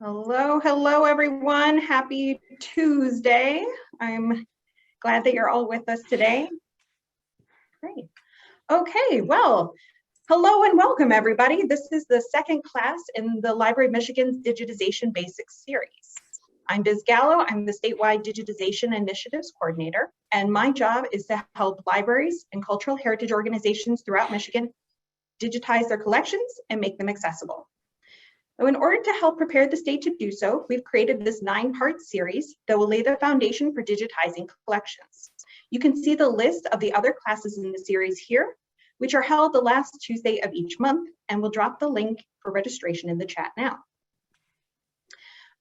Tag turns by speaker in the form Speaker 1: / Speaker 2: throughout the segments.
Speaker 1: Hello everyone. Happy Tuesday. I'm glad that you're all with us today. Great. Okay, well, hello and welcome everybody. This is the second class in the Library of Michigan's Digitization Basics series. I'm Ms. Gallo. I'm the statewide Digitization Initiatives Coordinator, and my job is to help libraries and cultural heritage organizations throughout Michigan digitize their collections and make them accessible. So in order to help prepare the state to do so, we've created this 9-part series that will lay the foundation for digitizing collections. You can see the list of the other classes in the series here, which are held the last Tuesday of each month, and we'll drop the link for registration in the chat now.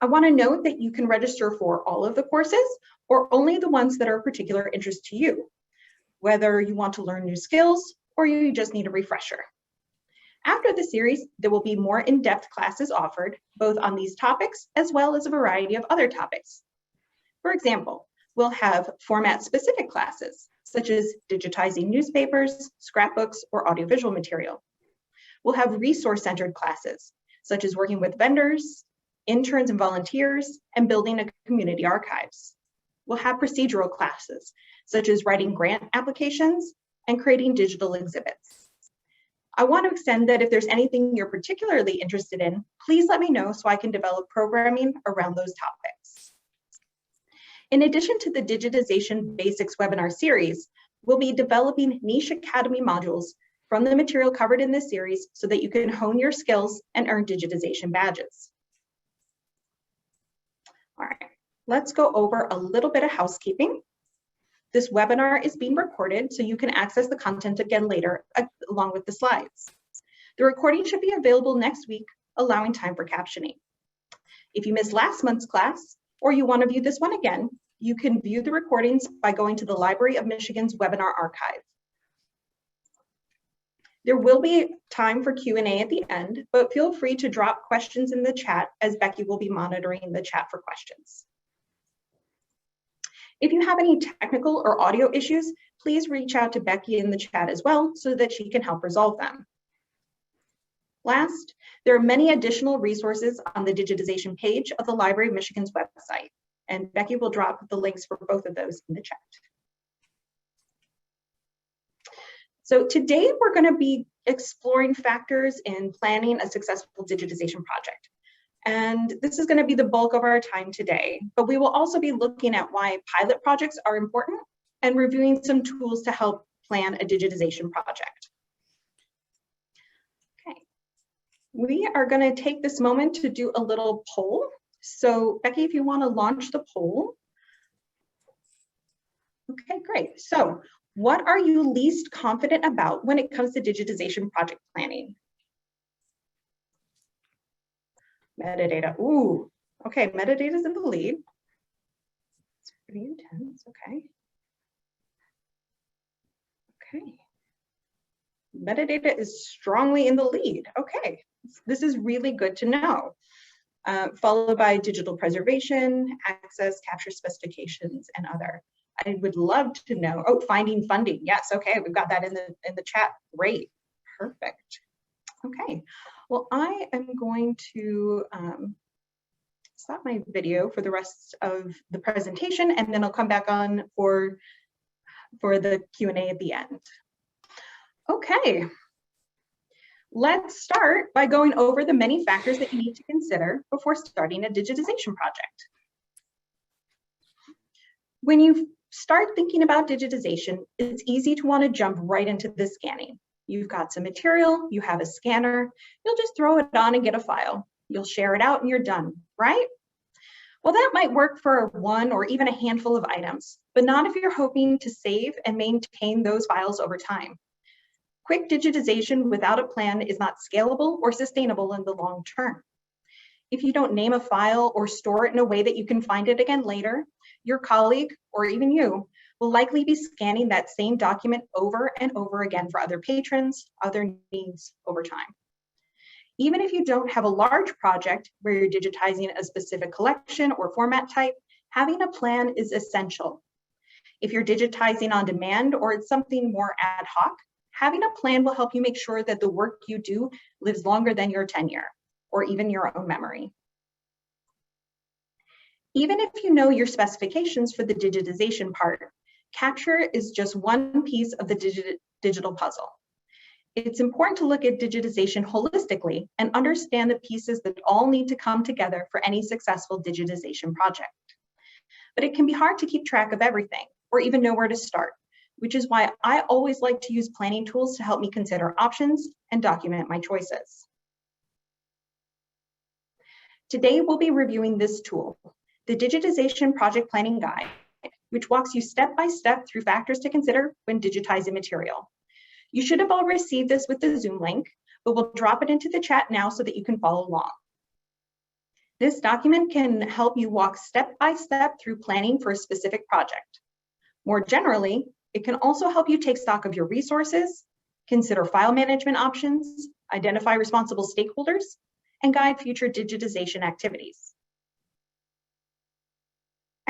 Speaker 1: I want to note that you can register for all of the courses or only the ones that are of particular interest to you, whether you want to learn new skills or you just need a refresher. After the series, there will be more in-depth classes offered, both on these topics as well as a variety of other topics. For example, we'll have format-specific classes, such as digitizing newspapers, scrapbooks, or audiovisual material. We'll have resource-centered classes, such as working with vendors, interns and volunteers, and building a community archives. We'll have procedural classes, such as writing grant applications and creating digital exhibits. I want to extend that if there's anything you're particularly interested in, please let me know so I can develop programming around those topics. In addition to the Digitization Basics webinar series, we'll be developing niche academy modules from the material covered in this series so that you can hone your skills and earn digitization badges. All right, let's go over a little bit of housekeeping. This webinar is being recorded so you can access the content again later along with the slides. The recording should be available next week, allowing time for captioning. If you missed last month's class or you want to view this one again, you can view the recordings by going to the Library of Michigan's webinar archive. There will be time for Q&A at the end, but feel free to drop questions in the chat as Becky will be monitoring the chat for questions. If you have any technical or audio issues, please reach out to Becky in the chat as well so that she can help resolve them. Last, there are many additional resources on the digitization page of the Library of Michigan's website, and Becky will drop the links for both of those in the chat. So today we're going to be exploring factors in planning a successful digitization project. And this is going to be the bulk of our time today, but we will also be looking at why pilot projects are important and reviewing some tools to help plan a digitization project. Okay, we are going to take this moment to do a little poll. So Becky, if you want to launch the poll. Okay, great. So what are you least confident about when it comes to digitization project planning? Metadata, ooh, okay, metadata's in the lead. It's pretty intense, okay. Okay. Metadata is strongly in the lead, okay. This is really good to know. Followed by digital preservation, access, capture specifications, and other. I would love to know, oh, finding funding, yes, okay, we've got that in the chat, great, perfect. Okay, well, I am going to stop my video for the rest of the presentation, and then I'll come back on for the Q&A at the end. Okay, let's start by going over the many factors that you need to consider before starting a digitization project. When you start thinking about digitization, it's easy to want to jump right into the scanning. You've got some material, you have a scanner, you'll just throw it on and get a file. You'll share it out and you're done, right? Well, that might work for one or even a handful of items, but not if you're hoping to save and maintain those files over time. Quick digitization without a plan is not scalable or sustainable in the long term. If you don't name a file or store it in a way that you can find it again later, your colleague or even you will likely be scanning that same document over and over again for other patrons, other needs over time. Even if you don't have a large project where you're digitizing a specific collection or format type, having a plan is essential. If you're digitizing on demand or it's something more ad hoc, having a plan will help you make sure that the work you do lives longer than your tenure or even your own memory. Even if you know your specifications for the digitization part, capture is just one piece of the digital puzzle. It's important to look at digitization holistically and understand the pieces that all need to come together for any successful digitization project. But it can be hard to keep track of everything or even know where to start, which is why I always like to use planning tools to help me consider options and document my choices. Today, we'll be reviewing this tool, the Digitization Project Planning Guide, which walks you step by step through factors to consider when digitizing material. You should have all received this with the Zoom link, but we'll drop it into the chat now so that you can follow along. This document can help you walk step by step through planning for a specific project. More generally, it can also help you take stock of your resources, consider file management options, identify responsible stakeholders, and guide future digitization activities.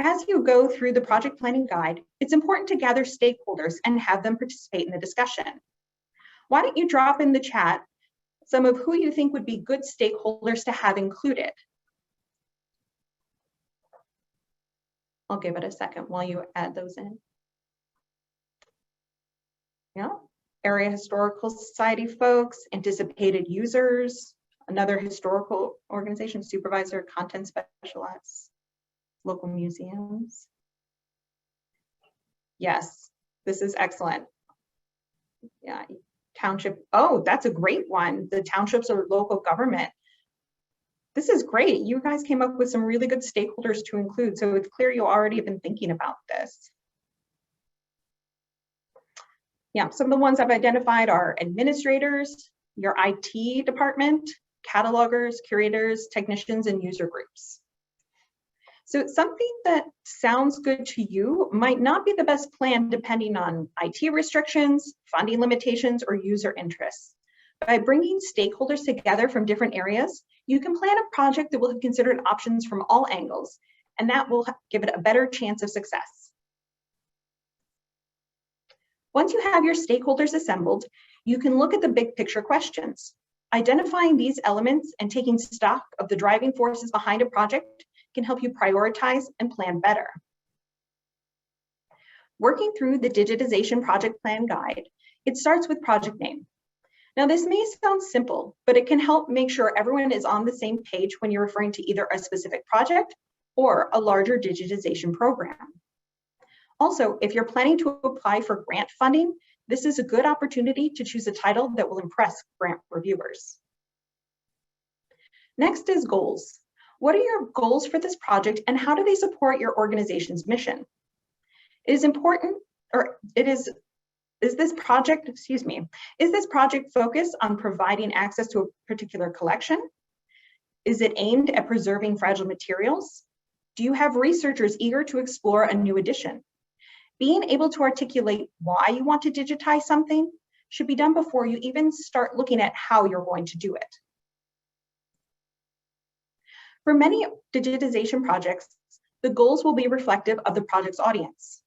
Speaker 1: As you go through the project planning guide, it's important to gather stakeholders and have them participate in the discussion. Why don't you drop in the chat some of who you think would be good stakeholders to have included? I'll give it a second while you add those in. Yeah, Area Historical Society folks, anticipated users, another historical organization, supervisor, content specialists, local museums. Yes, this is excellent. Yeah, township, oh, that's a great one. The townships or local government. This is great. You guys came up with some really good stakeholders to include, so it's clear you already have been thinking about this. Yeah, some of the ones I've identified are administrators, your IT department, catalogers, curators, technicians, and user groups. So something that sounds good to you might not be the best plan depending on IT restrictions, funding limitations, or user interests. By bringing stakeholders together from different areas, you can plan a project that will have considered options from all angles, and that will give it a better chance of success. Once you have your stakeholders assembled, you can look at the big picture questions. Identifying these elements and taking stock of the driving forces behind a project can help you prioritize and plan better. Working through the Digitization Project Plan Guide, it starts with project name. Now, this may sound simple, but it can help make sure everyone is on the same page when you're referring to either a specific project or a larger digitization program. Also, if you're planning to apply for grant funding, this is a good opportunity to choose a title that will impress grant reviewers. Next is goals. What are your goals for this project and how do they support your organization's mission? It is important, or is this project focused on providing access to a particular collection? Is it aimed at preserving fragile materials? Do you have researchers eager to explore a new edition? Being able to articulate why you want to digitize something should be done before you even start looking at how you're going to do it. For many digitization projects, the goals will be reflective of the project's audience.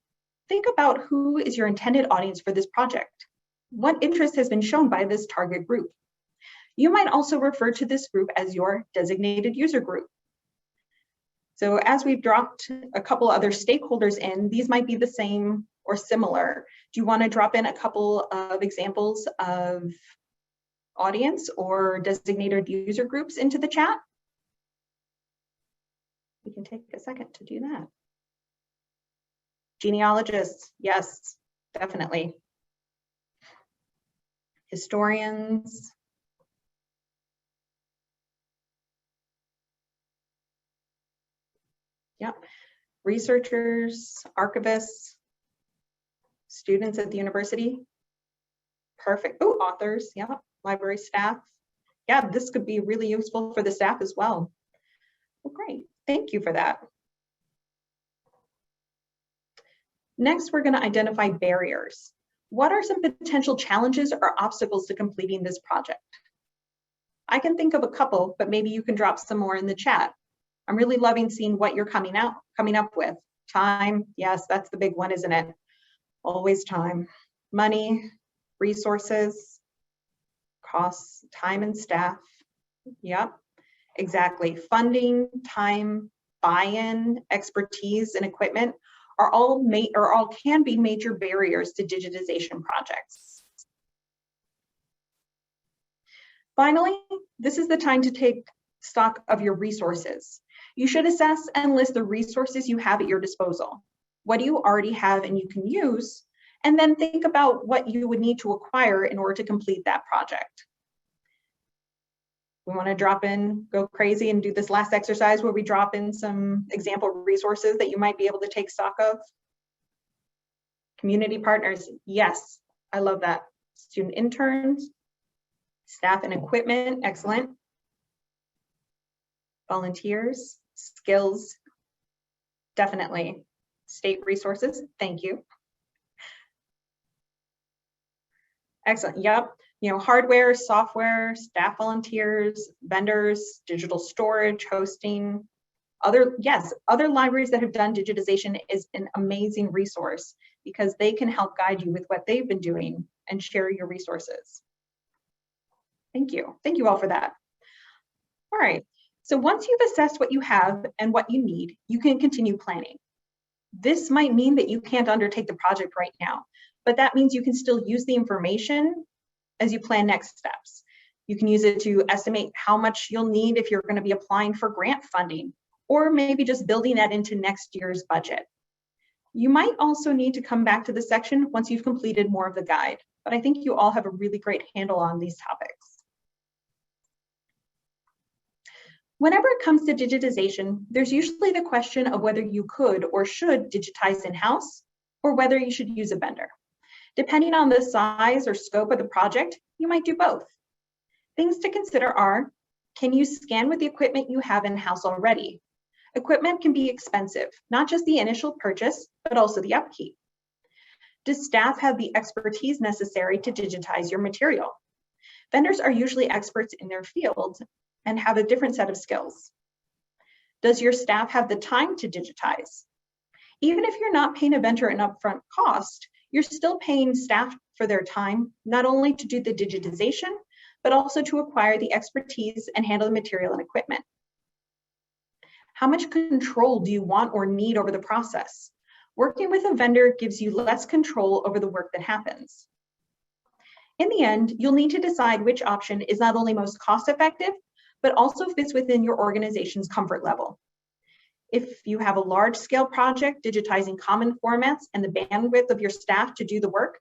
Speaker 1: Think about who is your intended audience for this project. What interest has been shown by this target group? You might also refer to this group as your designated user group. So as we've dropped a couple other stakeholders in, these might be the same or similar. Do you want to drop in a couple of examples of audience or designated user groups into the chat? We can take a second to do that. Genealogists, yes, definitely. Historians. Yep. Researchers, archivists, students at the university. Perfect. Oh, authors, yeah, library staff. Yeah, this could be really useful for the staff as well. Well, great. Thank you for that. Next, we're going to identify barriers. What are some potential challenges or obstacles to completing this project? I can think of a couple, but maybe you can drop some more in the chat. I'm really loving seeing what you're coming up with. Time, yes, that's the big one, isn't it? Always time. Money, resources, costs, time and staff. Yep, exactly. Funding, time, buy-in, expertise, and equipment are all can be major barriers to digitization projects. Finally, this is the time to take stock of your resources. You should assess and list the resources you have at your disposal. What do you already have and you can use? And then think about what you would need to acquire in order to complete that project. We want to go crazy and do this last exercise where we drop in some example resources that you might be able to take stock of. Community partners, yes, I love that. Student interns, staff and equipment, excellent. Volunteers, skills, definitely. State resources, thank you. Excellent, yep. Hardware, software, staff volunteers, vendors, digital storage, hosting, other libraries that have done digitization is an amazing resource because they can help guide you with what they've been doing and share your resources. Thank you all for that. All right, so once you've assessed what you have and what you need, you can continue planning. This might mean that you can't undertake the project right now, but that means you can still use the information as you plan next steps. You can use it to estimate how much you'll need if you're going to be applying for grant funding, or maybe just building that into next year's budget. You might also need to come back to this section once you've completed more of the guide, but I think you all have a really great handle on these topics. Whenever it comes to digitization, there's usually the question of whether you could or should digitize in-house or whether you should use a vendor. Depending on the size or scope of the project, you might do both. Things to consider are, can you scan with the equipment you have in-house already? Equipment can be expensive, not just the initial purchase, but also the upkeep. Does staff have the expertise necessary to digitize your material? Vendors are usually experts in their field and have a different set of skills. Does your staff have the time to digitize? Even if you're not paying a vendor an upfront cost, you're still paying staff for their time, not only to do the digitization, but also to acquire the expertise and handle the material and equipment. How much control do you want or need over the process? Working with a vendor gives you less control over the work that happens. In the end, you'll need to decide which option is not only most cost-effective, but also fits within your organization's comfort level. If you have a large-scale project digitizing common formats and the bandwidth of your staff to do the work,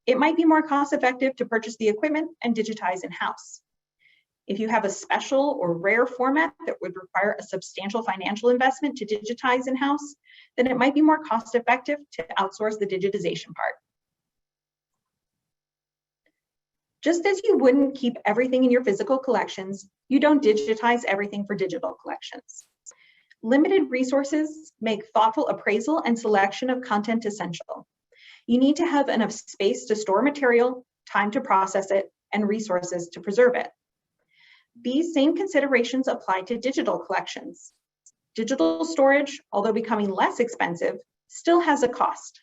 Speaker 1: it might be more cost-effective to purchase the equipment and digitize in-house. If you have a special or rare format that would require a substantial financial investment to digitize in-house, then it might be more cost-effective to outsource the digitization part. Just as you wouldn't keep everything in your physical collections, you don't digitize everything for digital collections. Limited resources make thoughtful appraisal and selection of content essential. You need to have enough space to store material, time to process it, and resources to preserve it. These same considerations apply to digital collections. Digital storage, although becoming less expensive, still has a cost,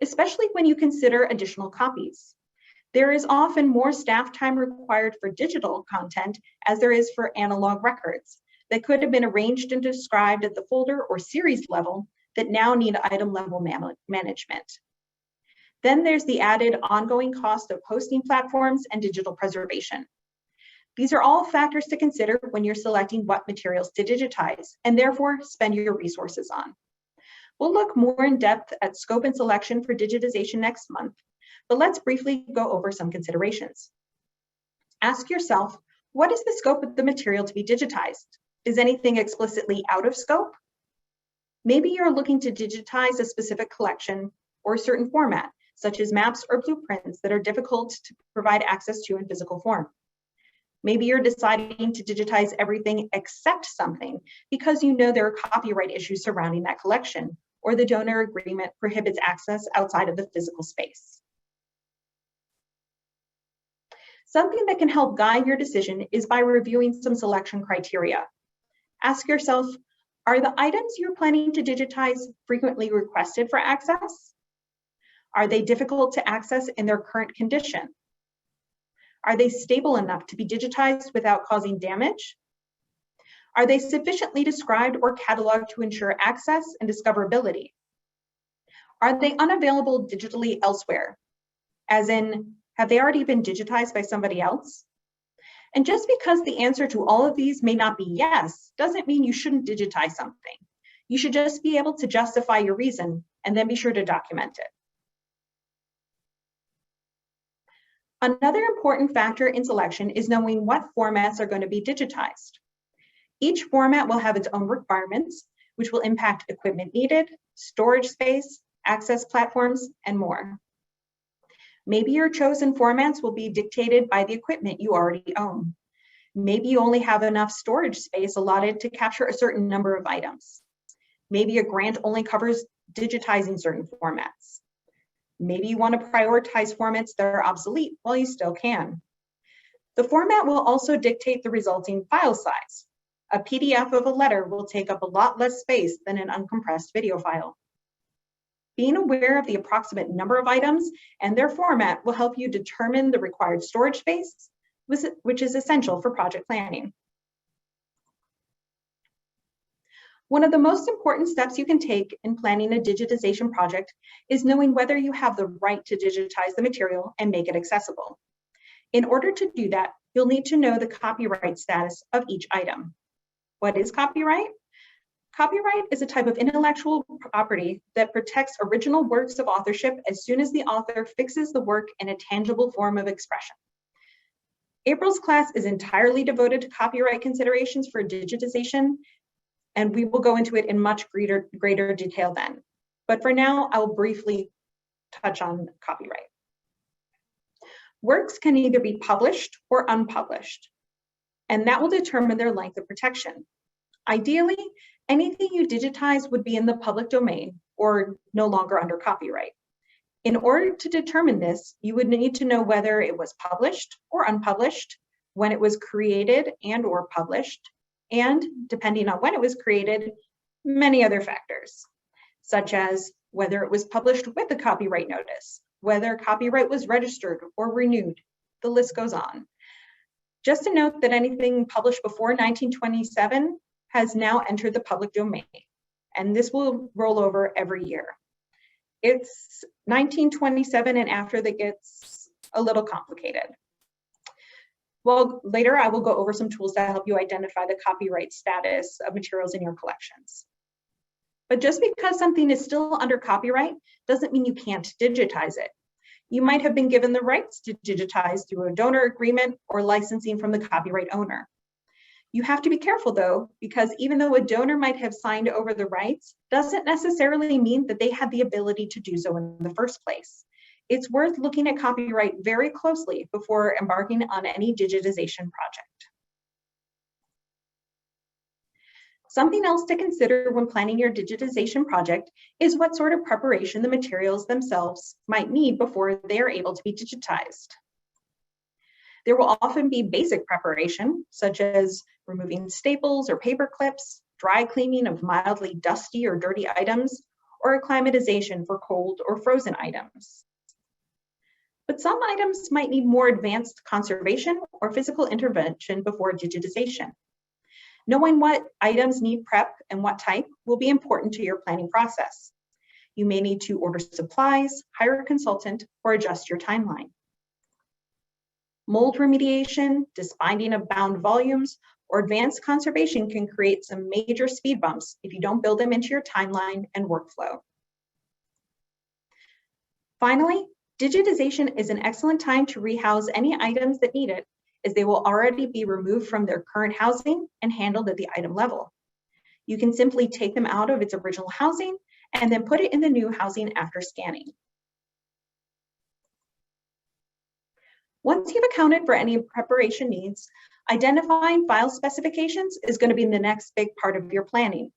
Speaker 1: especially when you consider additional copies. There is often more staff time required for digital content as there is for analog records that could have been arranged and described at the folder or series level that now need item level management. Then there's the added ongoing cost of hosting platforms and digital preservation. These are all factors to consider when you're selecting what materials to digitize and therefore spend your resources on. We'll look more in depth at scope and selection for digitization next month, but let's briefly go over some considerations. Ask yourself, what is the scope of the material to be digitized? Is anything explicitly out of scope? Maybe you're looking to digitize a specific collection or a certain format, such as maps or blueprints that are difficult to provide access to in physical form. Maybe you're deciding to digitize everything except something because you know there are copyright issues surrounding that collection, or the donor agreement prohibits access outside of the physical space. Something that can help guide your decision is by reviewing some selection criteria. Ask yourself, are the items you're planning to digitize frequently requested for access? Are they difficult to access in their current condition? Are they stable enough to be digitized without causing damage? Are they sufficiently described or cataloged to ensure access and discoverability? Are they unavailable digitally elsewhere? As in, have they already been digitized by somebody else? And just because the answer to all of these may not be yes, doesn't mean you shouldn't digitize something. You should just be able to justify your reason and then be sure to document it. Another important factor in selection is knowing what formats are going to be digitized. Each format will have its own requirements, which will impact equipment needed, storage space, access platforms, and more. Maybe your chosen formats will be dictated by the equipment you already own. Maybe you only have enough storage space allotted to capture a certain number of items. Maybe a grant only covers digitizing certain formats. Maybe you want to prioritize formats that are obsolete while you still can. The format will also dictate the resulting file size. A PDF of a letter will take up a lot less space than an uncompressed video file. Being aware of the approximate number of items and their format will help you determine the required storage space, which is essential for project planning. One of the most important steps you can take in planning a digitization project is knowing whether you have the right to digitize the material and make it accessible. In order to do that, you'll need to know the copyright status of each item. What is copyright? Copyright is a type of intellectual property that protects original works of authorship as soon as the author fixes the work in a tangible form of expression. April's class is entirely devoted to copyright considerations for digitization, and we will go into it in much greater detail then. But for now, I will briefly touch on copyright. Works can either be published or unpublished, and that will determine their length of protection. Ideally, anything you digitize would be in the public domain or no longer under copyright. In order to determine this, you would need to know whether it was published or unpublished, when it was created and or published, and depending on when it was created, many other factors, such as whether it was published with a copyright notice, whether copyright was registered or renewed. The list goes on. Just to note that anything published before 1927 has now entered the public domain, and this will roll over every year. It's 1927 and after that gets a little complicated. Well, later I will go over some tools to help you identify the copyright status of materials in your collections. But just because something is still under copyright doesn't mean you can't digitize it. You might have been given the rights to digitize through a donor agreement or licensing from the copyright owner. You have to be careful though, because even though a donor might have signed over the rights, doesn't necessarily mean that they had the ability to do so in the first place. It's worth looking at copyright very closely before embarking on any digitization project. Something else to consider when planning your digitization project is what sort of preparation the materials themselves might need before they are able to be digitized. There will often be basic preparation, such as removing staples or paper clips, dry cleaning of mildly dusty or dirty items, or acclimatization for cold or frozen items. But some items might need more advanced conservation or physical intervention before digitization. Knowing what items need prep and what type will be important to your planning process. You may need to order supplies, hire a consultant, or adjust your timeline. Mold remediation, disbinding of bound volumes, or advanced conservation can create some major speed bumps if you don't build them into your timeline and workflow. Finally, digitization is an excellent time to rehouse any items that need it, as they will already be removed from their current housing and handled at the item level. You can simply take them out of its original housing and then put it in the new housing after scanning. Once you've accounted for any preparation needs, identifying file specifications is going to be the next big part of your planning.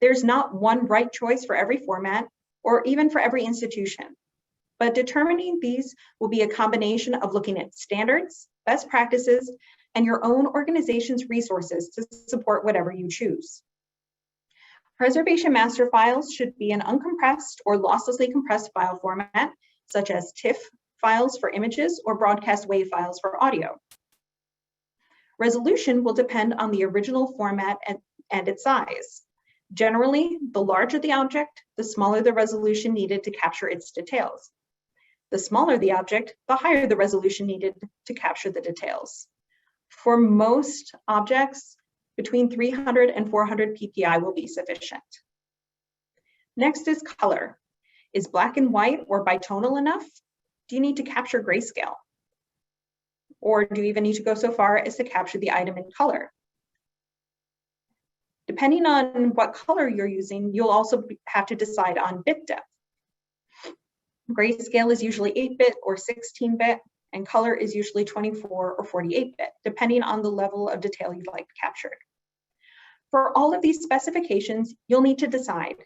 Speaker 1: There's not one right choice for every format or even for every institution, but determining these will be a combination of looking at standards, best practices, and your own organization's resources to support whatever you choose. Preservation master files should be an uncompressed or losslessly compressed file format, such as TIFF files for images or broadcast WAV files for audio. Resolution will depend on the original format and its size. Generally, the larger the object, the smaller the resolution needed to capture its details. The smaller the object, the higher the resolution needed to capture the details. For most objects, between 300 and 400 ppi will be sufficient. Next is color. Is black and white or bitonal enough? Do you need to capture grayscale? Or do you even need to go so far as to capture the item in color? Depending on what color you're using, you'll also have to decide on bit depth. Grayscale is usually 8-bit or 16-bit, and color is usually 24 or 48-bit, depending on the level of detail you'd like captured. For all of these specifications, you'll need to decide,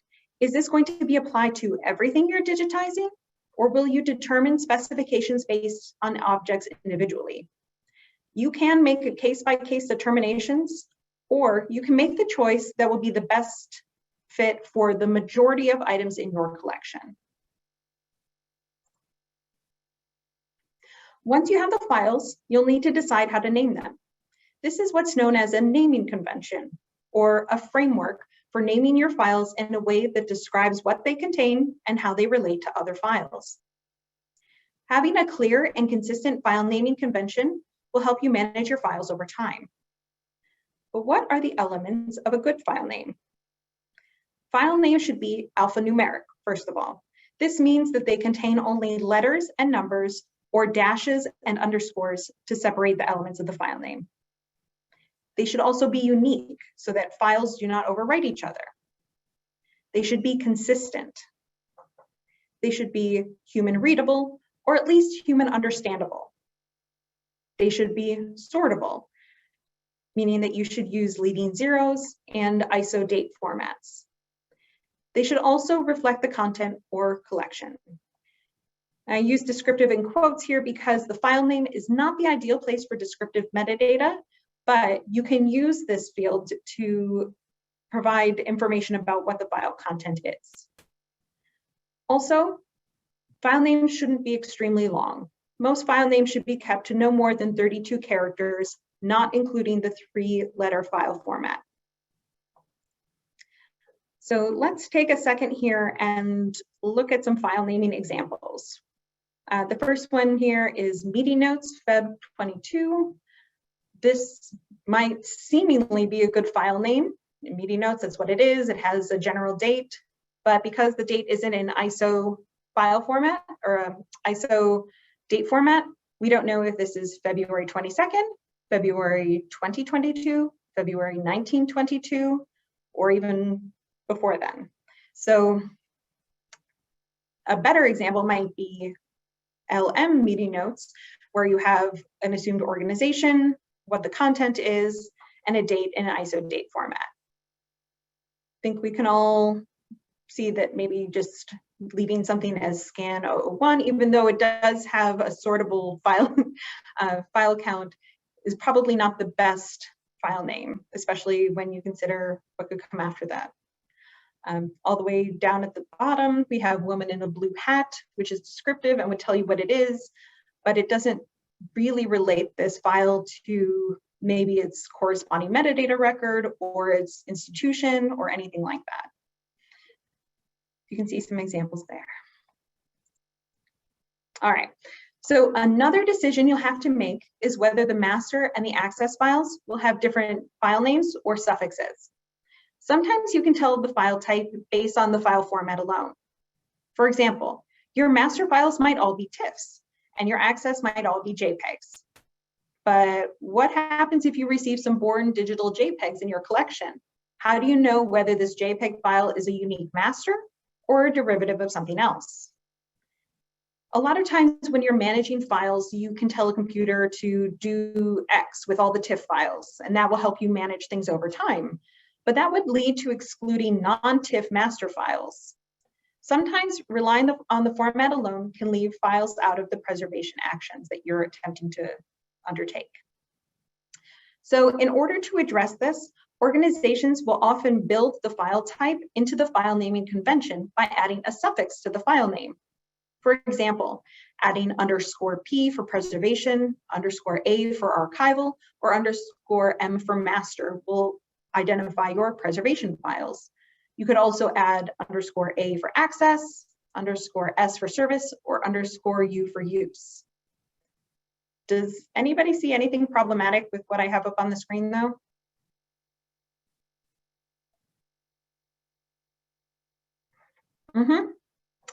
Speaker 1: is this going to be applied to everything you're digitizing, or will you determine specifications based on objects individually? You can make a case-by-case determinations, or you can make the choice that will be the best fit for the majority of items in your collection. Once you have the files, you'll need to decide how to name them. This is what's known as a naming convention, or a framework for naming your files in a way that describes what they contain and how they relate to other files. Having a clear and consistent file naming convention will help you manage your files over time. But what are the elements of a good file name? File names should be alphanumeric, first of all. This means that they contain only letters and numbers or dashes and underscores to separate the elements of the file name. They should also be unique so that files do not overwrite each other. They should be consistent. They should be human readable, or at least human understandable. They should be sortable, meaning that you should use leading zeros and ISO date formats. They should also reflect the content or collection. I use descriptive in quotes here because the file name is not the ideal place for descriptive metadata, but you can use this field to provide information about what the file content is. Also, file names shouldn't be extremely long. Most file names should be kept to no more than 32 characters, not including the 3-letter file format. So let's take a second here and look at some file naming examples. The first one here is meeting notes, Feb 22. This might seemingly be a good file name. Meeting notes, that's what it is. It has a general date, but because the date isn't in ISO file format or ISO date format, we don't know if this is February 22nd, February 2022, February 1922, or even before then. So a better example might be LM meeting notes, where you have an assumed organization, what the content is, and a date in an ISO date format. I think we can all see that maybe just leaving something as scan 001, even though it does have a sortable file, file count, is probably not the best file name, especially when you consider what could come after that. All the way down at the bottom, we have woman in a blue hat, which is descriptive and would tell you what it is, but it doesn't really relate this file to maybe its corresponding metadata record or its institution or anything like that. You can see some examples there. All right, so another decision you'll have to make is whether the master and the access files will have different file names or suffixes. Sometimes you can tell the file type based on the file format alone. For example, your master files might all be TIFFs and your access might all be JPEGs. But what happens if you receive some born digital JPEGs in your collection? How do you know whether this JPEG file is a unique master or a derivative of something else? A lot of times when you're managing files, you can tell a computer to do X with all the TIFF files, and that will help you manage things over time. But that would lead to excluding non-TIFF master files. Sometimes relying on the format alone can leave files out of the preservation actions that you're attempting to undertake. So in order to address this, organizations will often build the file type into the file naming convention by adding a suffix to the file name. For example, adding _P for preservation, _A for archival, or _M for master will identify your preservation files. You could also add _A for access, _S for service, or _U for use. Does anybody see anything problematic with what I have up on the screen though?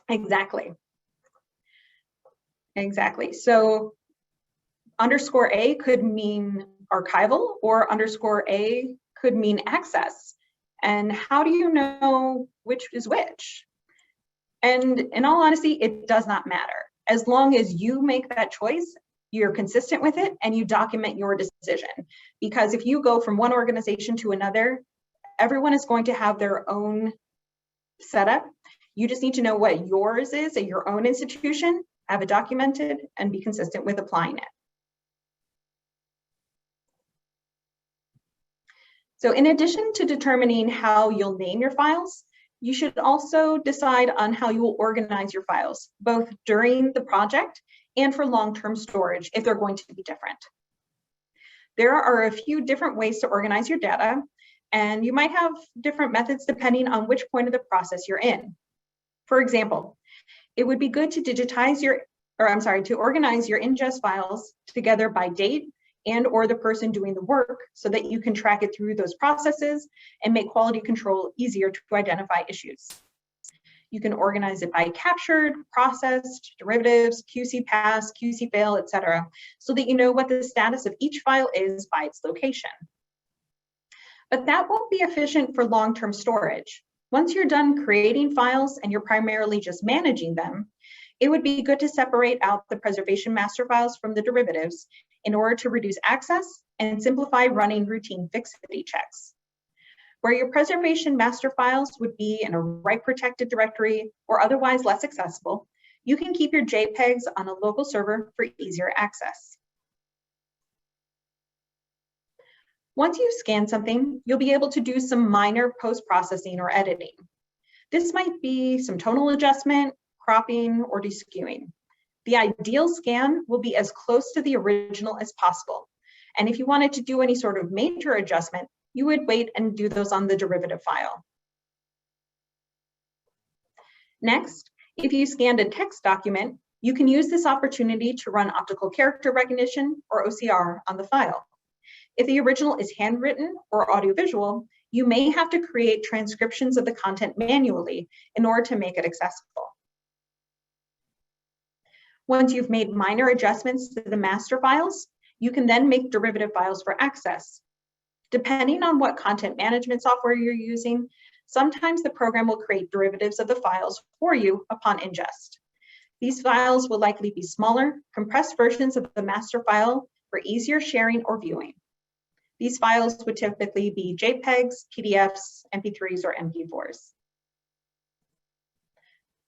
Speaker 1: Exactly. Exactly. So _A could mean archival, or _A could mean access. And how do you know which is which? And in all honesty, it does not matter. As long as you make that choice, you're consistent with it, and you document your decision. Because if you go from one organization to another, everyone is going to have their own setup. You just need to know what yours is at your own institution, have it documented, and be consistent with applying it. So in addition to determining how you'll name your files, you should also decide on how you will organize your files, both during the project and for long-term storage, if they're going to be different. There are a few different ways to organize your data, and you might have different methods depending on which point of the process you're in. For example, it would be good to to organize your ingest files together by date and/or the person doing the work, so that you can track it through those processes and make quality control easier to identify issues. You can organize it by captured, processed, derivatives, QC pass, QC fail, etc., so that you know what the status of each file is by its location. But that won't be efficient for long-term storage. Once you're done creating files and you're primarily just managing them, it would be good to separate out the preservation master files from the derivatives in order to reduce access and simplify running routine fixity checks. Where your preservation master files would be in a write-protected directory or otherwise less accessible, you can keep your JPEGs on a local server for easier access. Once you scan something, you'll be able to do some minor post-processing or editing. This might be some tonal adjustment, cropping, or deskewing. The ideal scan will be as close to the original as possible. And if you wanted to do any sort of major adjustment, you would wait and do those on the derivative file. Next, if you scanned a text document, you can use this opportunity to run optical character recognition, or OCR, on the file. If the original is handwritten or audiovisual, you may have to create transcriptions of the content manually in order to make it accessible. Once you've made minor adjustments to the master files, you can then make derivative files for access. Depending on what content management software you're using, sometimes the program will create derivatives of the files for you upon ingest. These files will likely be smaller, compressed versions of the master file for easier sharing or viewing. These files would typically be JPEGs, PDFs, MP3s, or MP4s.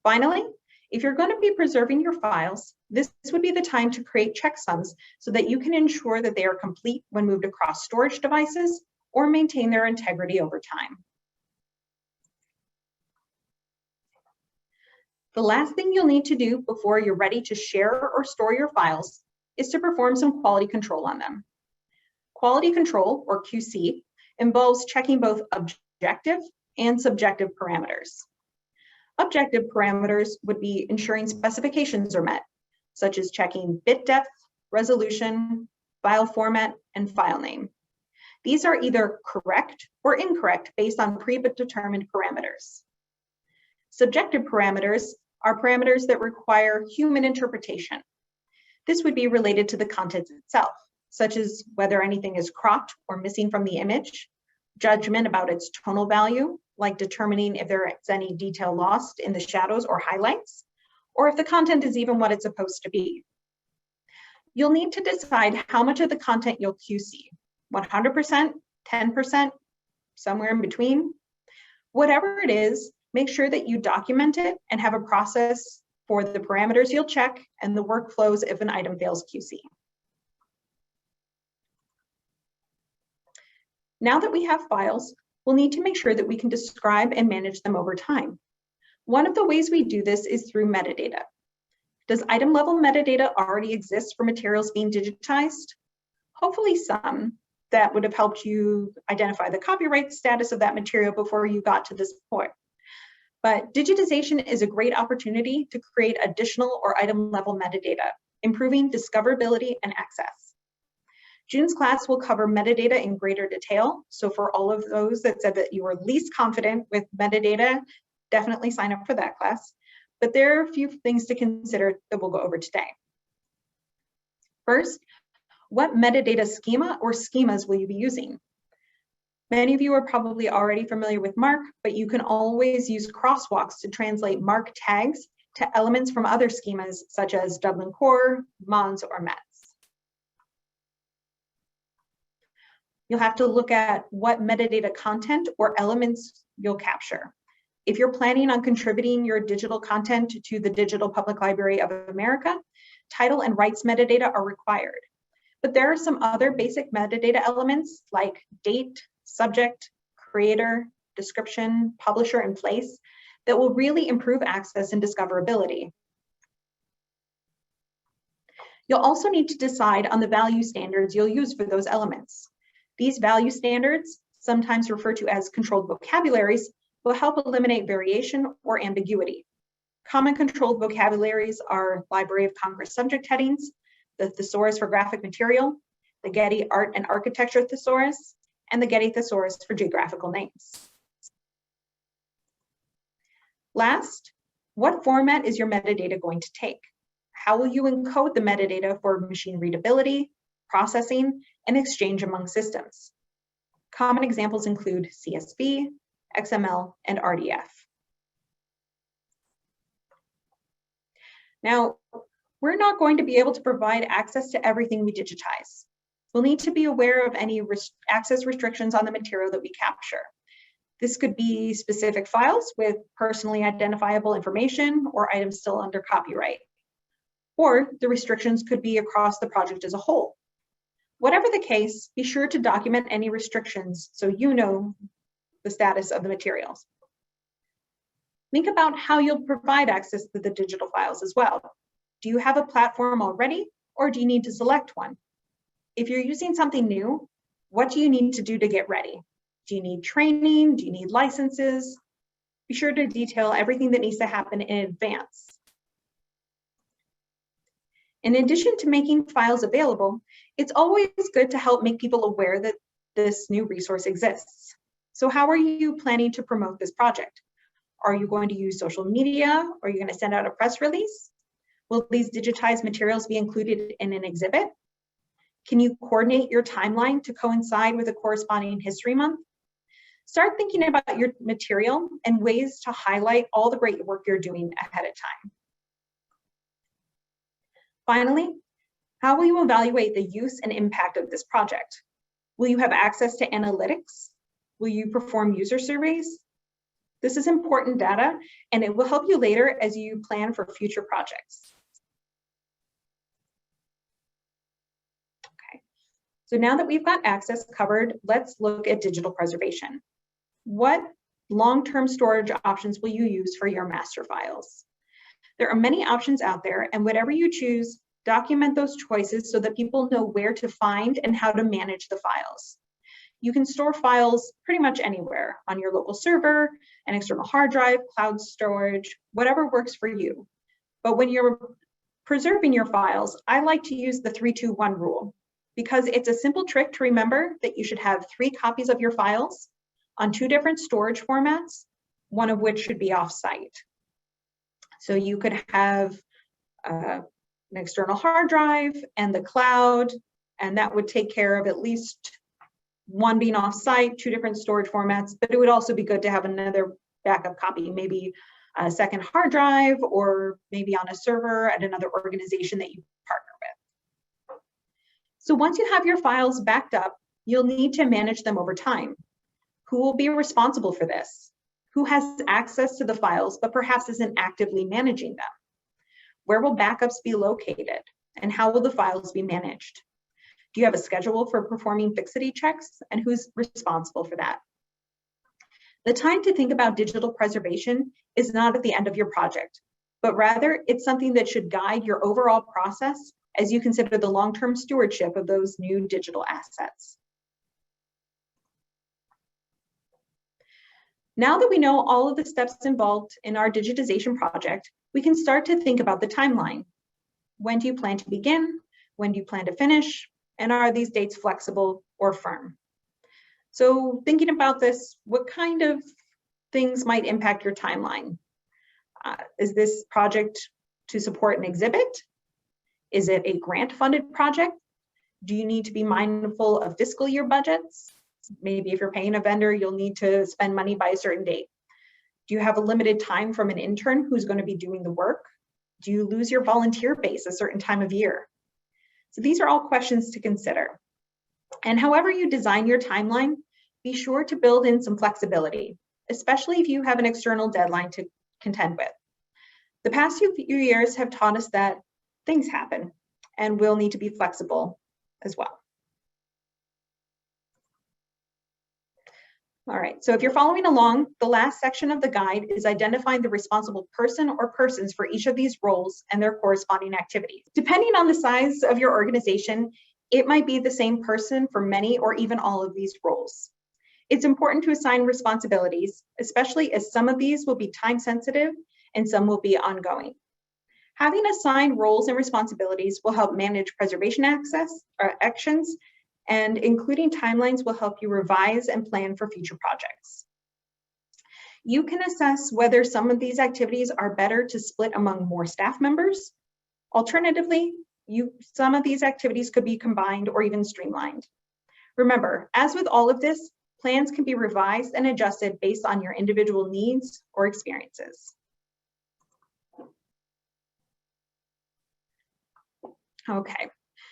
Speaker 1: Finally, if you're going to be preserving your files, this would be the time to create checksums so that you can ensure that they are complete when moved across storage devices or maintain their integrity over time. The last thing you'll need to do before you're ready to share or store your files is to perform some quality control on them. Quality control, or QC, involves checking both objective and subjective parameters. Objective parameters would be ensuring specifications are met, such as checking bit depth, resolution, file format, and file name. These are either correct or incorrect based on predetermined parameters. Subjective parameters are parameters that require human interpretation. This would be related to the content itself, such as whether anything is cropped or missing from the image, judgment about its tonal value, like determining if there is any detail lost in the shadows or highlights, or if the content is even what it's supposed to be. You'll need to decide how much of the content you'll QC, 100%, 10%, somewhere in between. Whatever it is, make sure that you document it and have a process for the parameters you'll check and the workflows if an item fails QC. Now that we have files, we'll need to make sure that we can describe and manage them over time. One of the ways we do this is through metadata. Does item level metadata already exist for materials being digitized? Hopefully some that would have helped you identify the copyright status of that material before you got to this point. But digitization is a great opportunity to create additional or item level metadata, improving discoverability and access. June's class will cover metadata in greater detail. So for all of those that said that you were least confident with metadata, definitely sign up for that class. But there are a few things to consider that we'll go over today. First, what metadata schema or schemas will you be using? Many of you are probably already familiar with MARC, but you can always use crosswalks to translate MARC tags to elements from other schemas such as Dublin Core, Mons, or METS. You'll have to look at what metadata content or elements you'll capture. If you're planning on contributing your digital content to the Digital Public Library of America, title and rights metadata are required. But there are some other basic metadata elements like date, subject, creator, description, publisher, and place that will really improve access and discoverability. You'll also need to decide on the value standards you'll use for those elements. These value standards, sometimes referred to as controlled vocabularies, will help eliminate variation or ambiguity. Common controlled vocabularies are Library of Congress subject headings, the thesaurus for graphic material, the Getty Art and Architecture thesaurus, and the Getty thesaurus for geographical names. Last, what format is your metadata going to take? How will you encode the metadata for machine readability, processing, and exchange among systems? Common examples include CSV, XML, and RDF. Now, we're not going to be able to provide access to everything we digitize. We'll need to be aware of any access restrictions on the material that we capture. This could be specific files with personally identifiable information or items still under copyright. Or the restrictions could be across the project as a whole. Whatever the case, be sure to document any restrictions so you know the status of the materials. Think about how you'll provide access to the digital files as well. Do you have a platform already, or do you need to select one? If you're using something new, what do you need to do to get ready? Do you need training? Do you need licenses? Be sure to detail everything that needs to happen in advance. In addition to making files available, it's always good to help make people aware that this new resource exists. So how are you planning to promote this project? Are you going to use social media? Are you going to send out a press release? Will these digitized materials be included in an exhibit? Can you coordinate your timeline to coincide with a corresponding history month? Start thinking about your material and ways to highlight all the great work you're doing ahead of time. Finally, how will you evaluate the use and impact of this project? Will you have access to analytics? Will you perform user surveys? This is important data, and it will help you later as you plan for future projects. Okay, so now that we've got access covered, let's look at digital preservation. What long-term storage options will you use for your master files? There are many options out there, and whatever you choose, document those choices so that people know where to find and how to manage the files. You can store files pretty much anywhere, on your local server, an external hard drive, cloud storage, whatever works for you. But when you're preserving your files, I like to use the 3-2-1 rule because it's a simple trick to remember that you should have 3 copies of your files on 2 different storage formats, one of which should be off-site. So you could have an external hard drive and the cloud, and that would take care of at least one being off-site, 2 different storage formats, but it would also be good to have another backup copy, maybe a second hard drive, or maybe on a server at another organization that you partner with. So once you have your files backed up, you'll need to manage them over time. Who will be responsible for this? Who has access to the files, but perhaps isn't actively managing them? Where will backups be located? And how will the files be managed? Do you have a schedule for performing fixity checks? And who's responsible for that? The time to think about digital preservation is not at the end of your project. but rather it's something that should guide your overall process as you consider the long-term stewardship of those new digital assets. Now that we know all of the steps involved in our digitization project, we can start to think about the timeline. When do you plan to begin? When do you plan to finish? And are these dates flexible or firm? So thinking about this, what kind of things might impact your timeline? Is this project to support an exhibit? Is it a grant-funded project? Do you need to be mindful of fiscal year budgets? Maybe if you're paying a vendor, you'll need to spend money by a certain date. Do you have a limited time from an intern who's going to be doing the work? Do you lose your volunteer base a certain time of year? So these are all questions to consider. And however you design your timeline, be sure to build in some flexibility, especially if you have an external deadline to contend with. The past few years have taught us that things happen and we'll need to be flexible as well. All right, so if you're following along, the last section of the guide is identifying the responsible person or persons for each of these roles and their corresponding activities. Depending on the size of your organization, it might be the same person for many or even all of these roles. It's important to assign responsibilities, especially as some of these will be time sensitive and some will be ongoing. Having assigned roles and responsibilities will help manage preservation actions, and including timelines will help you revise and plan for future projects. You can assess whether some of these activities are better to split among more staff members. Alternatively, some of these activities could be combined or even streamlined. Remember, as with all of this, plans can be revised and adjusted based on your individual needs or experiences. Okay,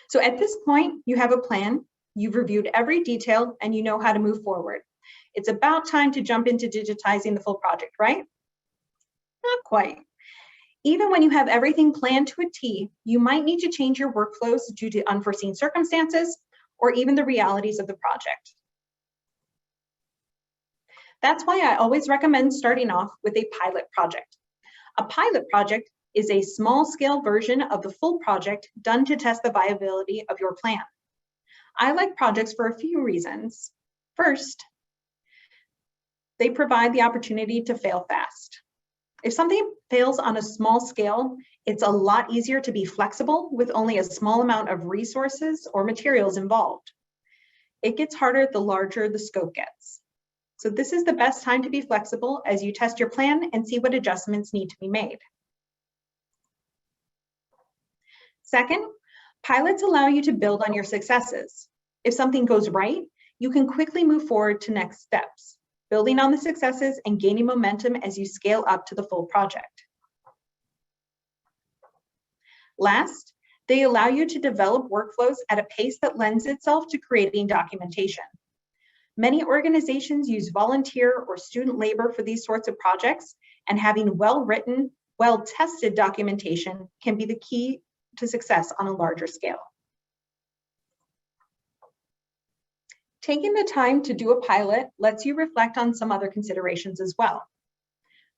Speaker 1: so at this point, you have a plan. You've reviewed every detail and you know how to move forward. It's about time to jump into digitizing the full project, right? Not quite. Even when you have everything planned to a T, you might need to change your workflows due to unforeseen circumstances or even the realities of the project. That's why I always recommend starting off with a pilot project. A pilot project is a small-scale version of the full project done to test the viability of your plan. I like projects for a few reasons. First, they provide the opportunity to fail fast. If something fails on a small scale, it's a lot easier to be flexible with only a small amount of resources or materials involved. It gets harder the larger the scope gets. So this is the best time to be flexible as you test your plan and see what adjustments need to be made. Second, pilots allow you to build on your successes. If something goes right, you can quickly move forward to next steps, building on the successes and gaining momentum as you scale up to the full project. Last, they allow you to develop workflows at a pace that lends itself to creating documentation. Many organizations use volunteer or student labor for these sorts of projects, and having well-written, well-tested documentation can be the key to success on a larger scale. Taking the time to do a pilot lets you reflect on some other considerations as well.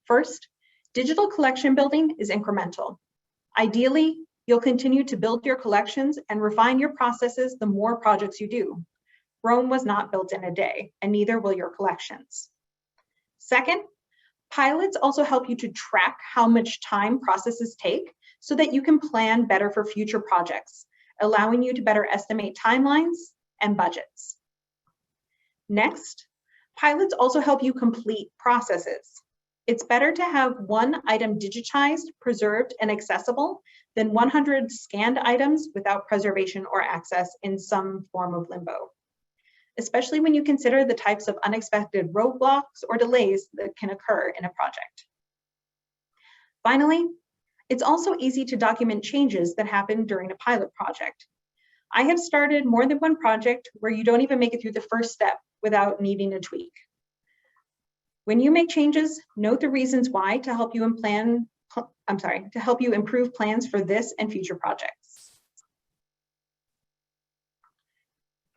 Speaker 1: First, digital collection building is incremental. Ideally, you'll continue to build your collections and refine your processes the more projects you do. Rome was not built in a day, and neither will your collections. Second, pilots also help you to track how much time processes take so that you can plan better for future projects, allowing you to better estimate timelines and budgets. Next, pilots also help you complete processes. It's better to have one item digitized, preserved, and accessible than 100 scanned items without preservation or access in some form of limbo, especially when you consider the types of unexpected roadblocks or delays that can occur in a project. Finally, it's also easy to document changes that happen during a pilot project. I have started more than one project where you don't even make it through the first step without needing a tweak. When you make changes, note the reasons why to help you improve plans for this and future projects.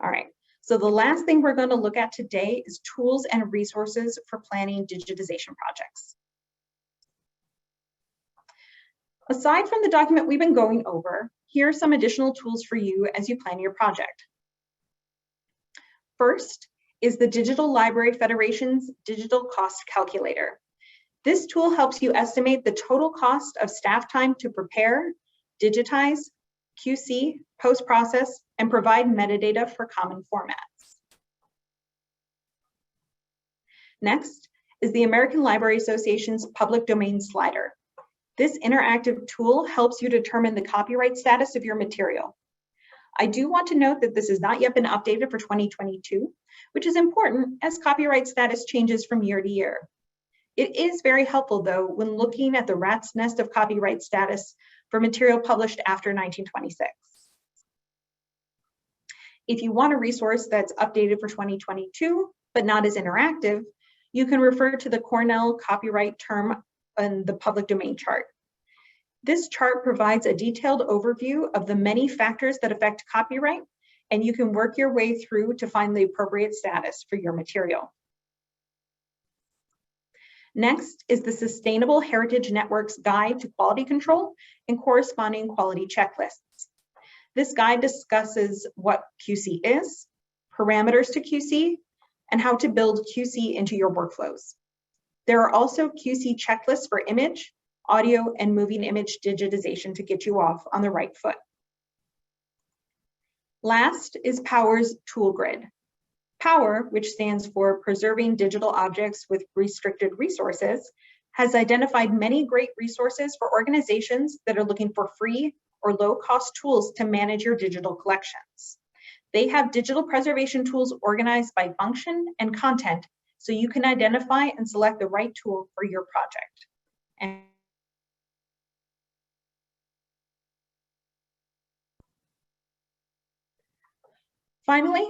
Speaker 1: All right, so the last thing we're going to look at today is tools and resources for planning digitization projects. Aside from the document we've been going over, here are some additional tools for you as you plan your project. First is the Digital Library Federation's Digital Cost Calculator. This tool helps you estimate the total cost of staff time to prepare, digitize, QC, post-process, and provide metadata for common formats. Next is the American Library Association's Public Domain Slider. This interactive tool helps you determine the copyright status of your material. I do want to note that this has not yet been updated for 2022, which is important as copyright status changes from year to year. It is very helpful, though, when looking at the rat's nest of copyright status for material published after 1926. If you want a resource that's updated for 2022, but not as interactive, you can refer to the Cornell copyright term and the public domain chart. This chart provides a detailed overview of the many factors that affect copyright, and you can work your way through to find the appropriate status for your material. Next is the Sustainable Heritage Network's Guide to Quality Control and corresponding quality checklists. This guide discusses what QC is, parameters to QC, and how to build QC into your workflows. There are also QC checklists for image, audio, and moving image digitization to get you off on the right foot. Last is POWER's Tool Grid. POWER, which stands for Preserving Digital Objects with Restricted Resources, has identified many great resources for organizations that are looking for free or low-cost tools to manage your digital collections. They have digital preservation tools organized by function and content, so you can identify and select the right tool for your project. And finally,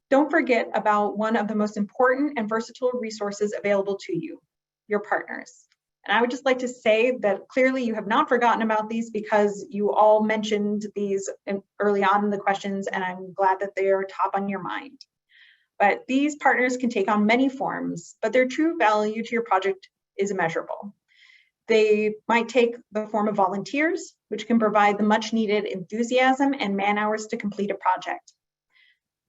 Speaker 1: don't forget about one of the most important and versatile resources available to you, your partners. And I would just like to say that clearly you have not forgotten about these because you all mentioned these early on in the questions, and I'm glad that they are top on your mind. But these partners can take on many forms, but their true value to your project is immeasurable. They might take the form of volunteers, which can provide the much needed enthusiasm and man hours to complete a project.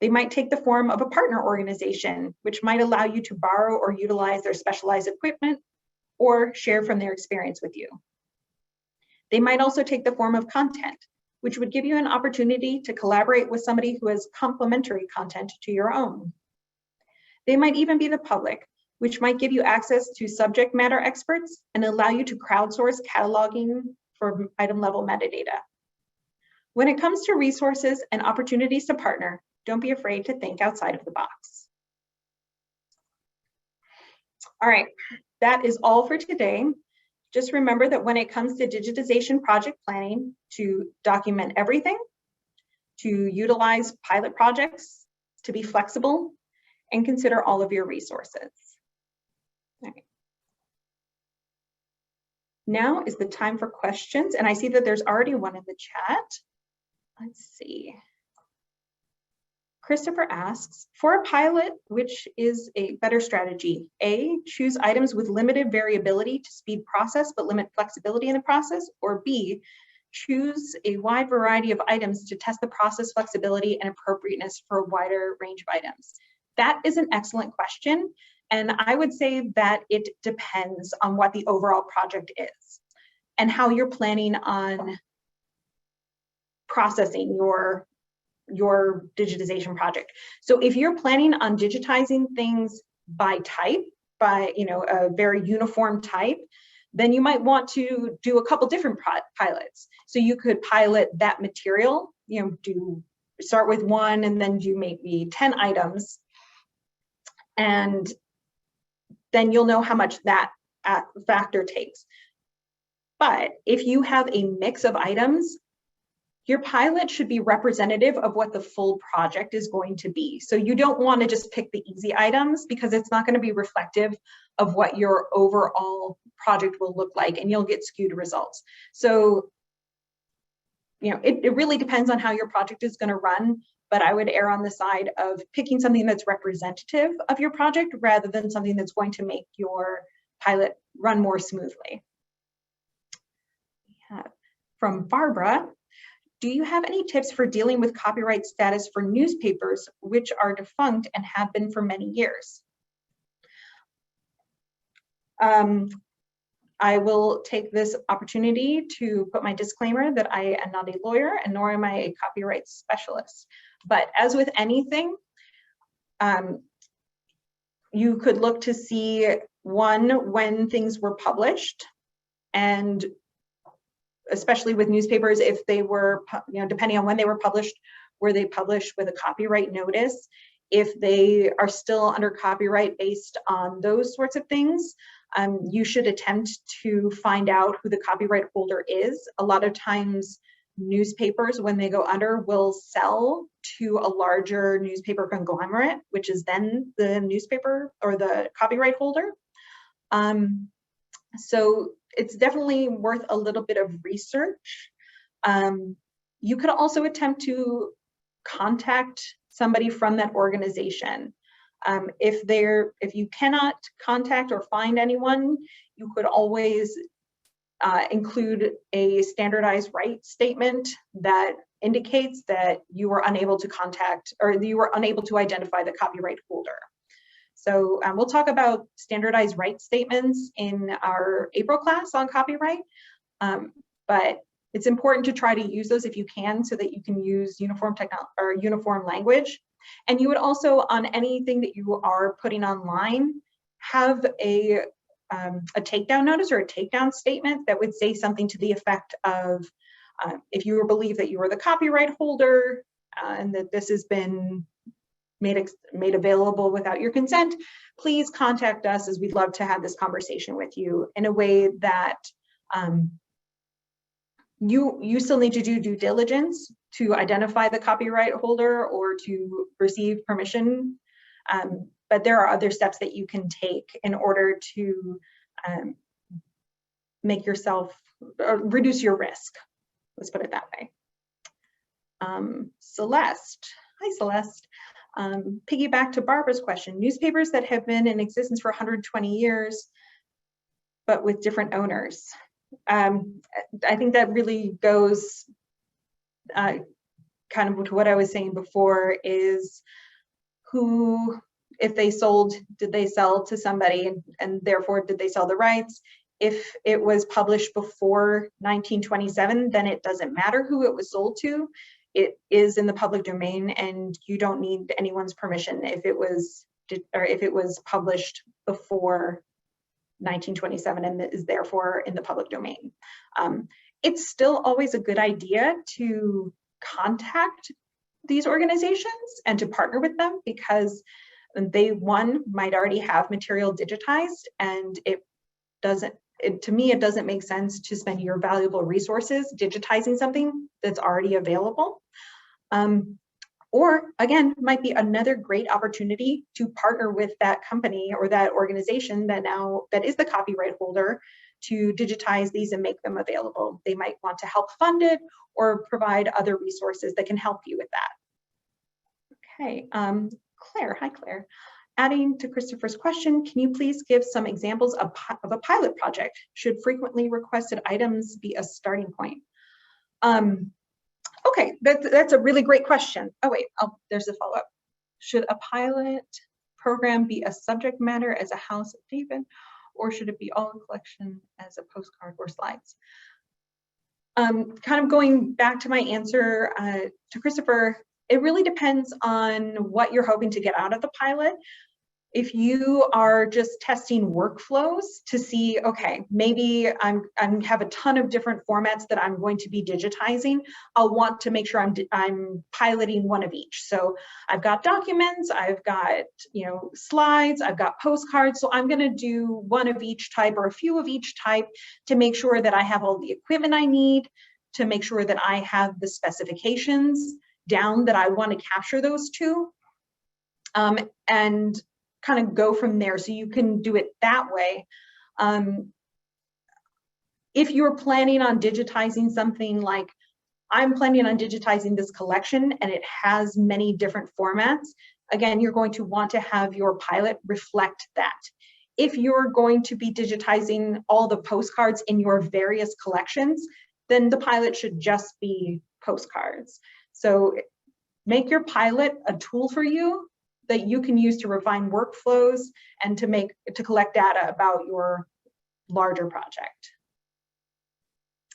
Speaker 1: They might take the form of a partner organization, which might allow you to borrow or utilize their specialized equipment or share from their experience with you. They might also take the form of content, which would give you an opportunity to collaborate with somebody who has complementary content to your own. They might even be the public, which might give you access to subject matter experts and allow you to crowdsource cataloging for item level metadata. When it comes to resources and opportunities to partner, don't be afraid to think outside of the box. All right, that is all for today. Just remember that when it comes to digitization project planning, to document everything, to utilize pilot projects, to be flexible, and consider all of your resources. All right. Now is the time for questions, and I see that there's already one in the chat. Let's see. Christopher asks, for a pilot, which is a better strategy? A, choose items with limited variability to speed process but limit flexibility in the process, or B, choose a wide variety of items to test the process flexibility and appropriateness for a wider range of items? That is an excellent question, and I would say that it depends on what the overall project is and how you're planning on processing your digitization project. So if you're planning on digitizing things by type, by a very uniform type, then you might want to do a couple different pilots. So you could pilot that material, start with one and then do maybe 10 items, and then you'll know how much that factor takes. But if you have a mix of items, your pilot should be representative of what the full project is going to be. So you don't want to just pick the easy items because it's not going to be reflective of what your overall project will look like, and you'll get skewed results. So, it really depends on how your project is going to run, but I would err on the side of picking something that's representative of your project rather than something that's going to make your pilot run more smoothly. We have from Barbara. Do you have any tips for dealing with copyright status for newspapers which are defunct and have been for many years? I will take this opportunity to put my disclaimer that I am not a lawyer and nor am I a copyright specialist. But as with anything, you could look to see, one, when things were published, and especially with newspapers, if they were, depending on when they were published, were they published with a copyright notice? If they are still under copyright based on those sorts of things, you should attempt to find out who the copyright holder is. A lot of times newspapers, when they go under, will sell to a larger newspaper conglomerate, which is then the newspaper or the copyright holder. So it's definitely worth a little bit of research. You could also attempt to contact somebody from that organization. If you cannot contact or find anyone, you could always include a standardized rights statement that indicates that you were unable to contact or you were unable to identify the copyright holder. So we'll talk about standardized rights statements in our April class on copyright, but it's important to try to use those if you can so that you can use uniform language. And you would also, on anything that you are putting online, have a takedown notice or a takedown statement that would say something to the effect of, if you believe that you are the copyright holder and that this has been made available without your consent, please contact us, as we'd love to have this conversation with you in a way that you still need to do due diligence to identify the copyright holder or to receive permission. But there are other steps that you can take in order to make yourself, reduce your risk. Let's put it that way. Celeste, hi Celeste. Piggyback to Barbara's question, newspapers that have been in existence for 120 years, but with different owners. I think that really goes kind of to what I was saying before, is who, if they sold, did they sell to somebody and therefore did they sell the rights? If it was published before 1927, then it doesn't matter who it was sold to. It is in the public domain and you don't need anyone's permission if it was published before 1927 and is therefore in the public domain. It's still always a good idea to contact these organizations and to partner with them, because they, one, might already have material digitized, and to me, it doesn't make sense to spend your valuable resources digitizing something that's already available. Or again, might be another great opportunity to partner with that company or that organization that is the copyright holder to digitize these and make them available. They might want to help fund it or provide other resources that can help you with that. Okay, Claire, hi Claire. Adding to Christopher's question, can you please give some examples of a pilot project? Should frequently requested items be a starting point? Okay, that's a really great question. Oh wait, there's a follow-up. Should a pilot program be a subject matter as a House of David, or should it be all in collection as a postcard or slides? Kind of going back to my answer to Christopher, it really depends on what you're hoping to get out of the pilot. If you are just testing workflows to see, okay, maybe I have a ton of different formats that I'm going to be digitizing, I'll want to make sure I'm piloting one of each. So I've got documents, I've got slides, I've got postcards. So I'm going to do one of each type or a few of each type to make sure that I have all the equipment I need, to make sure that I have the specifications down that I want to capture those to, and kind of go from there. So you can do it that way. If you're planning on digitizing something, like I'm planning on digitizing this collection and it has many different formats, again, you're going to want to have your pilot reflect that. If you're going to be digitizing all the postcards in your various collections, then the pilot should just be postcards. So make your pilot a tool for you that you can use to refine workflows and to collect data about your larger project.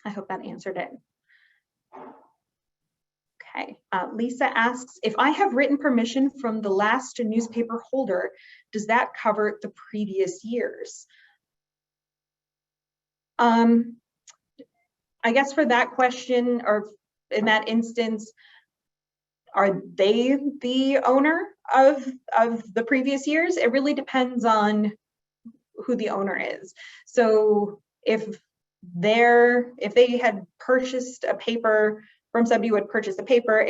Speaker 1: I hope that answered it. Okay, Lisa asks, if I have written permission from the last newspaper holder, does that cover the previous years? I guess for that question, or in that instance, are they the owner of the previous years? It really depends on who the owner is. So if they had purchased a paper from somebody who had purchased a paper,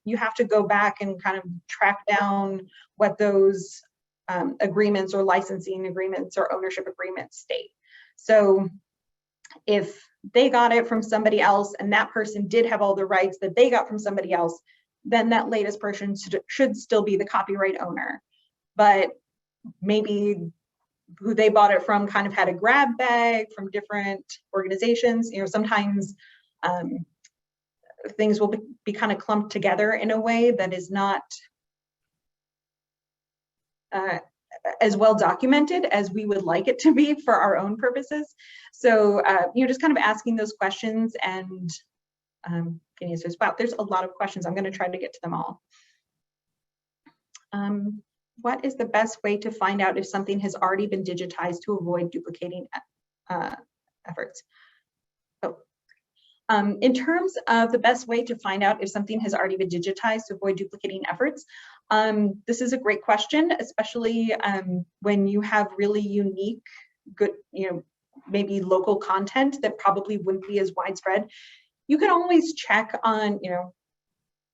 Speaker 1: you have to go back and kind of track down what those agreements or licensing agreements or ownership agreements state. So if they got it from somebody else and that person did have all the rights that they got from somebody else, then that latest person should still be the copyright owner. But maybe who they bought it from kind of had a grab bag from different organizations. You know, sometimes things will be kind of clumped together in a way that is not as well documented as we would like it to be for our own purposes. So, you know, just kind of asking those questions and getting answers. Wow, there's a lot of questions. I'm going to try to get to them all. What is the best way to find out if something has already been digitized to avoid duplicating efforts? In terms of the best way to find out if something has already been digitized to avoid duplicating efforts, this is a great question, especially when you have really unique, good, you know, maybe local content that probably wouldn't be as widespread. You can always check on, you know,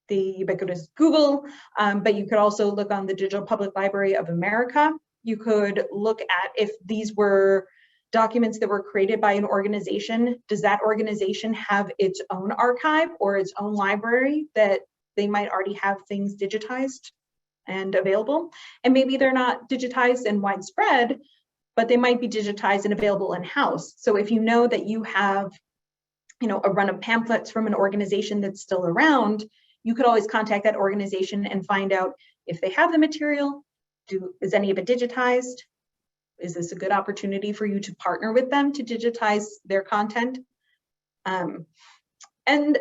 Speaker 1: the ubiquitous Google, but you could also look on the Digital Public Library of America. You could look at if these were documents that were created by an organization. Does that organization have its own archive or its own library that they might already have things digitized and available? And maybe they're not digitized and widespread, but they might be digitized and available in-house. So if you know that you have, you know, a run of pamphlets from an organization that's still around, you could always contact that organization and find out if they have the material. Is any of it digitized? Is this a good opportunity for you to partner with them to digitize their content? And,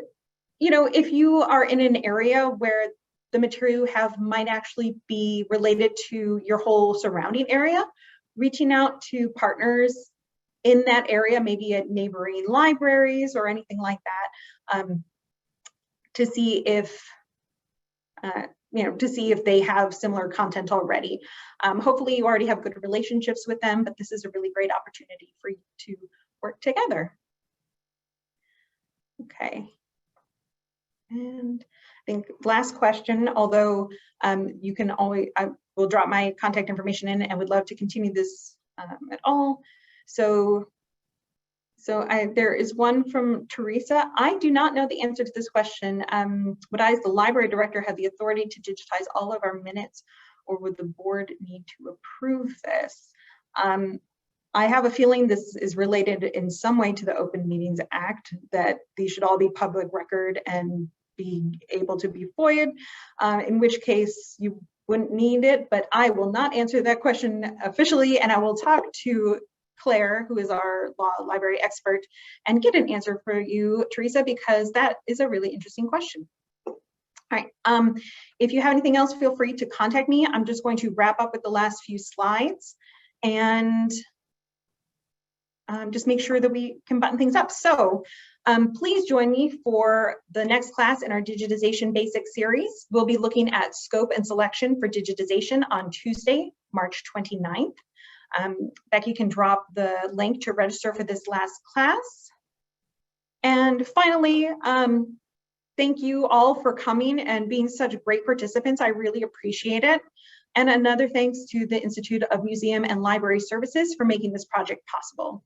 Speaker 1: you know, if you are in an area where the material you have might actually be related to your whole surrounding area, reaching out to partners in that area, maybe at neighboring libraries or anything like that, to see if, you know, to see if they have similar content already. Hopefully you already have good relationships with them, but this is a really great opportunity for you to work together. Okay. And I think last question, although you can always, I will drop my contact information in and would love to continue this at all. So there is one from Teresa. I do not know the answer to this question. Would I, as the library director, have the authority to digitize all of our minutes, or would the board need to approve this? I have a feeling this is related in some way to the Open Meetings Act, that these should all be public record and be able to be FOIA'd, in which case you wouldn't need it, but I will not answer that question officially, and I will talk to Claire, who is our law library expert, and get an answer for you, Teresa, because that is a really interesting question. All right, if you have anything else, feel free to contact me. I'm just going to wrap up with the last few slides and just make sure that we can button things up. So please join me for the next class in our Digitization Basics series. We'll be looking at scope and selection for digitization on Tuesday, March 29th. Becky can drop the link to register for this last class. And finally, thank you all for coming and being such great participants. I really appreciate it. And another thanks to the Institute of Museum and Library Services for making this project possible.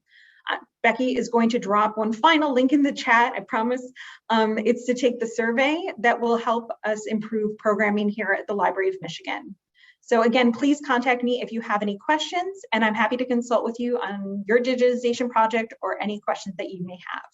Speaker 1: Becky is going to drop one final link in the chat, I promise. It's to take the survey that will help us improve programming here at the Library of Michigan. So again, please contact me if you have any questions, and I'm happy to consult with you on your digitization project or any questions that you may have.